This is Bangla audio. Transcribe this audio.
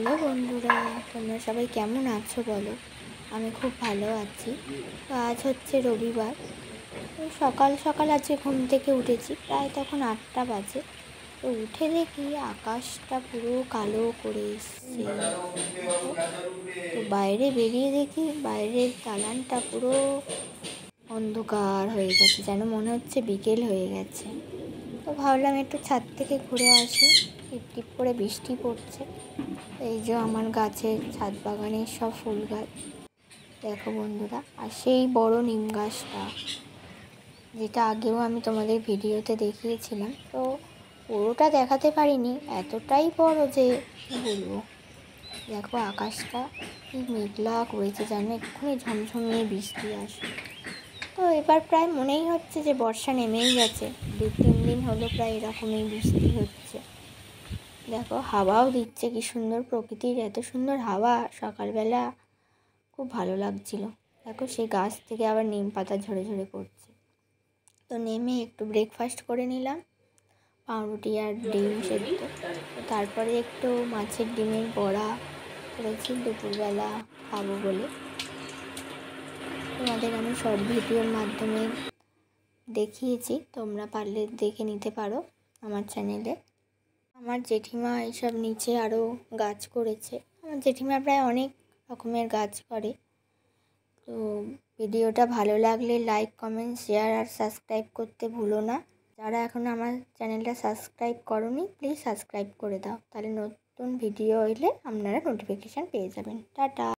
হ্যালো বন্ধুরা, তোমরা সবাই কেমন আছো বলো? আমি খুব ভালো আছি। তো আজ হচ্ছে রবিবার। তো সকাল সকাল আজকে ঘুম থেকে উঠেছি, প্রায় তখন 8টা বাজে। তো উঠে দেখি আকাশটা পুরো কালো করে এসছে। দেখো, তো বাইরে বেরিয়ে দেখি বাইরের দালানটা পুরো অন্ধকার হয়ে গেছে, যেন মনে হচ্ছে বিকেল হয়ে গেছে। তো ভাবলাম একটু ছাদ থেকে ঘুরে আসি। টিপ টিপ করে বৃষ্টি পড়ছে। এই যে আমার গাছের ছাদ বাগানের সব ফুল গাছ দেখো বন্ধুরা, আর সেই বড় নিম গাছটা যেটা আগেও আমি তোমাদের ভিডিওতে দেখিয়েছিলাম, তো পুরোটা দেখাতে পারিনি, এতটাই বড় যে কী বলবো। দেখো আকাশটা কি মেঘলা করেছে, যেন এক্ষুনি ঝমঝমিয়ে বৃষ্টি আসবে। তো এবার প্রায় মনেই হচ্ছে যে বর্ষা নেমেই গেছে। 2-3 দিন হলো প্রায় এরকমই বৃষ্টি হচ্ছে। দেখো হাওয়াও দিচ্ছে, কি সুন্দর প্রকৃতির এত সুন্দর হাওয়া সকালবেলা, খুব ভালো লাগছিল। দেখো সেই গাছ থেকে আবার নিম পাতা ঝরে ঝরে পড়ছে। তো নেমে একটু ব্রেকফাস্ট করে নিলাম, পাউরুটি আর ডিম সেদ্ধ। তো তারপরে একটু মাছের ডিমের বড়া করেছি দুপুরবেলা খাবো বলে। তোমাদের আমি শর্ট ভিডিওর মাধ্যমে দেখিয়েছি, তোমরা পারলে দেখে নিতে পারো আমার চ্যানেলে। আমার জেঠিমা এইসব নিচে আরও গাছ করেছে। আমার জেঠিমা প্রায় অনেক রকমের গাছ করে। তো ভিডিওটা ভালো লাগলে লাইক, কমেন্ট, শেয়ার আর সাবস্ক্রাইব করতে ভুলো না। যারা এখন আমার চ্যানেলটা সাবস্ক্রাইব করোনি, প্লিজ সাবস্ক্রাইব করে দাও, তাহলে নতুন ভিডিও এলে আপনারা নোটিফিকেশান পেয়ে যাবেন। টাটা।